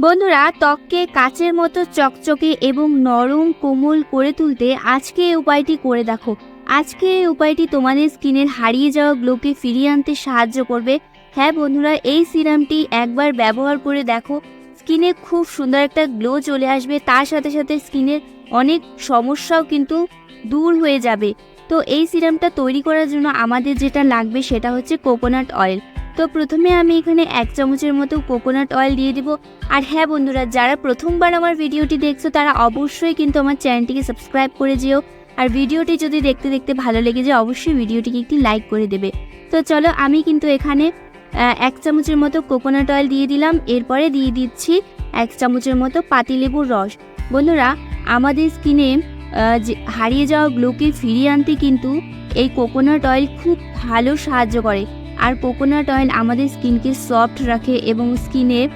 বন্ধুরা, ত্বককে কাচের মতো চকচকে এবং নরম কোমল করে তুলতে আজকে এই উপায়টি করে দেখো। আজকে এই উপায়টি তোমাদের স্কিনের হারিয়ে যাওয়া গ্লোকে ফিরিয়ে আনতে সাহায্য করবে। হ্যাঁ বন্ধুরা, এই সিরামটি একবার ব্যবহার করে দেখো, স্কিনে খুব সুন্দর একটা গ্লো চলে আসবে। তার সাথে সাথে স্কিনের অনেক সমস্যাও কিন্তু দূর হয়ে যাবে। তো এই সিরামটা তৈরি করার জন্য আমাদের যেটা লাগবে সেটা হচ্ছে কোকোনাট অয়েল। তো প্রথমে আমি এখানে 1 চামচের মতো কোকোনাট অয়েল দিয়ে দিব। আর হ্যাঁ বন্ধুরা, যারা প্রথমবার আমার ভিডিওটি দেখছো তারা অবশ্যই কিন্তু আমার চ্যানেলটিকে সাবস্ক্রাইব করে যেও। আর ভিডিওটি যদি দেখতে দেখতে ভালো লেগে যায় অবশ্যই ভিডিওটিকে একটি লাইক করে দেবে। তো চলো, আমি কিন্তু এখানে 1 চামচের মতো কোকোনাট অয়েল দিয়ে দিলাম। এরপরে দিয়ে দিচ্ছি 1 চামচের মতো পাতিলেবুর রস। বন্ধুরা, আমাদের স্কিনে হারিয়ে যাওয়া গ্লোকে ফিরিয়ে আনতে কিন্তু এই কোকোনাট অয়েল খুব ভালো সাহায্য করে। আর কোকোনাট অয়েল আমাদের স্কিনকে সফট রাখে এবং স্কিনের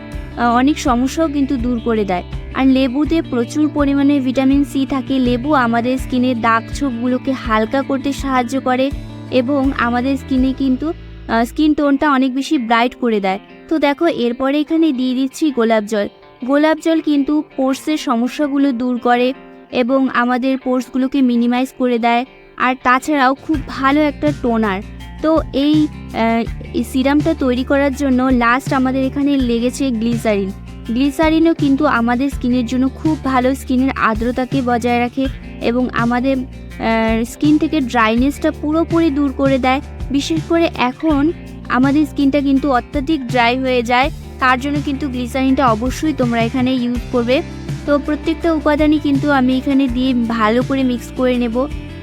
অনেক সমস্যাও কিন্তু দূর করে দেয়। আর লেবুতে প্রচুর পরিমাণে ভিটামিন সি থাকে। লেবু আমাদের স্কিনের দাগ ছোপগুলোকে হালকা করতে সাহায্য করে এবং আমাদের স্কিনে কিন্তু স্কিন টোনটা অনেক বেশি ব্রাইট করে দেয়। তো দেখো, এরপরে এখানে দিয়ে দিচ্ছি গোলাপ জল। গোলাপ জল কিন্তু পোর্সের সমস্যাগুলো দূর করে এবং আমাদের পোর্সগুলোকে মিনিমাইজ করে দেয়। আর তাছাড়াও খুব ভালো একটা টোনার। তো এই সিরামটা তৈরি করার জন্য লাস্ট আমাদের এখানে লেগেছে গ্লিসারিন। গ্লিসারিনও কিন্তু আমাদের স্কিনের জন্য খুব ভালো, স্কিনের আর্দ্রতাকে বজায় রাখে এবং আমাদের স্কিন থেকে ড্রাইনেসটা পুরোপুরি দূর করে দেয়। বিশেষ করে এখন আমাদের স্কিনটা কিন্তু অত্যাধিক ড্রাই হয়ে যায়, তার জন্য কিন্তু গ্লিসারিনটা অবশ্যই তোমরা এখানে ইউজ করবে। তো প্রত্যেকটা উপাদানই কিন্তু আমি এখানে দিয়ে ভালো করে মিক্স করে নেব।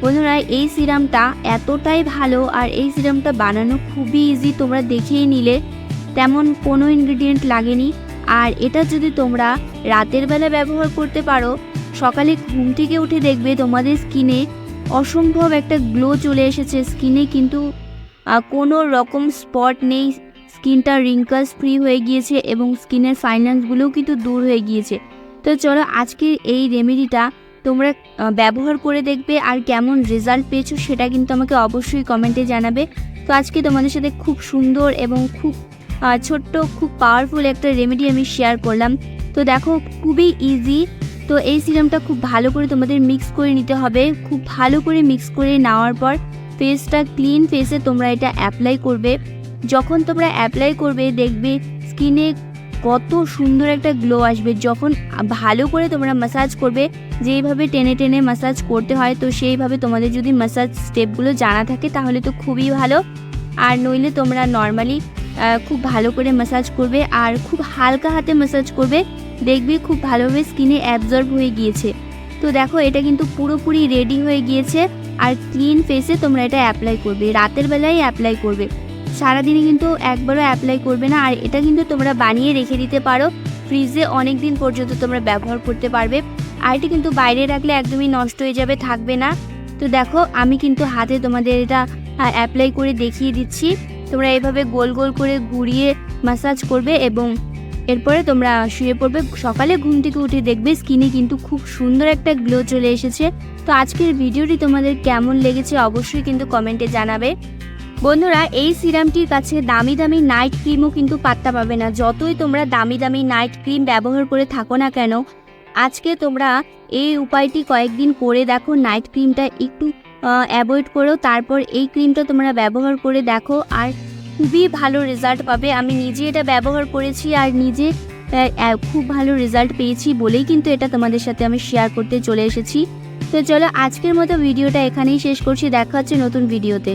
বন্ধুরা, এই সিরামটা এতটাই ভালো আর এই সিরামটা বানানো খুবই ইজি, তোমরা দেখেই নিলে তেমন কোনো ইনগ্রেডিয়েন্ট লাগেনি। আর এটা যদি তোমরা রাতের বেলা ব্যবহার করতে পারো, সকালে ঘুম থেকে উঠে দেখবে তোমাদের স্কিনে অসম্ভব একটা গ্লো চলে এসেছে। স্কিনে কিন্তু কোনো রকম স্পট নেই, স্কিনটা রিঙ্কলস ফ্রি হয়ে গিয়েছে এবং স্কিনের ফাইন্যান্সগুলোও কিন্তু দূর হয়ে গিয়েছে। তো চলো, আজকের এই রেমেডিটা তোমরা ব্যবহার করে দেখবে আর কেমন রেজাল্ট পেয়েছো সেটা কিন্তু আমাকে অবশ্যই কমেন্টে জানাবে। তো আজকে তোমাদের সাথে খুব সুন্দর এবং খুব ছোট্ট, খুব পাওয়ারফুল একটা রেমেডি আমি শেয়ার করলাম। তো দেখো, খুবই ইজি। তো এই সিরামটা খুব ভালো করে তোমাদের মিক্স করে নিতে হবে। খুব ভালো করে মিক্স করে নেওয়ার পর ফেসটা ক্লিন ফেসে তোমরা এটা অ্যাপ্লাই করবে। যখন তোমরা অ্যাপ্লাই করবে দেখবে স্কিনে কত সুন্দর একটা গ্লো আসবে। যখন ভালো করে তোমরা ম্যাসাজ করবে, যেইভাবে টেনে টেনে ম্যাসাজ করতে হয়, তো সেইভাবে তোমাদের যদি ম্যাসাজ স্টেপগুলো জানা থাকে তাহলে তো খুবই ভালো। আর নইলে তোমরা নর্মালি খুব ভালো করে ম্যাসাজ করবে আর খুব হালকা হাতে ম্যাসাজ করবে, দেখবে খুব ভালোভাবে স্কিনে অ্যাবজর্ব হয়ে গিয়েছে। তো দেখো, এটা কিন্তু পুরোপুরি রেডি হয়ে গিয়েছে। আর ক্লিন ফেসে তোমরা এটা অ্যাপ্লাই করবে, রাতের বেলায় অ্যাপ্লাই করবে, সারাদিনে কিন্তু একবারও অ্যাপ্লাই করবে না। আর এটা কিন্তু তোমরা বানিয়ে রেখে দিতে পারো, ফ্রিজে অনেক দিন পর্যন্ত তোমরা ব্যবহার করতে পারবে। আর এটা কিন্তু বাইরে রাখলে একদমই নষ্ট হয়ে যাবে, থাকবে না। তো দেখো, আমি কিন্তু হাতে তোমাদের এটা অ্যাপ্লাই করে দেখিয়ে দিচ্ছি। তোমরা এইভাবে গোল গোল করে ঘুরিয়ে ম্যাসাজ করবে এবং এরপরে তোমরা শুয়ে পড়বে। সকালে ঘুম থেকে উঠে দেখবে স্কিনে কিন্তু খুব সুন্দর একটা গ্লো চলে এসেছে। তো আজকের ভিডিওটি তোমাদের কেমন লেগেছে অবশ্যই কিন্তু কমেন্টে জানাবে। বন্ধুরা, এই সিরামটির কাছে দামি দামি নাইট ক্রিমও কিন্তু পাত্তা পাবে না। যতই তোমরা দামি দামি নাইট ক্রিম ব্যবহার করে থাকো না কেন, আজকে তোমরা এই উপায়টি কয়েকদিন করে দেখো, নাইট ক্রিমটা একটু অ্যাভয়েড করো, তারপর এই ক্রিমটা তোমরা ব্যবহার করে দেখো আর খুবই ভালো রেজাল্ট পাবে। আমি নিজে এটা ব্যবহার করেছি আর নিজে খুব ভালো রেজাল্ট পেয়েছি বলেই কিন্তু এটা তোমাদের সাথে আমি শেয়ার করতে চলে এসেছি। তো চলো, আজকের মতো ভিডিওটা এখানেই শেষ করছি। দেখা হচ্ছে নতুন ভিডিওতে।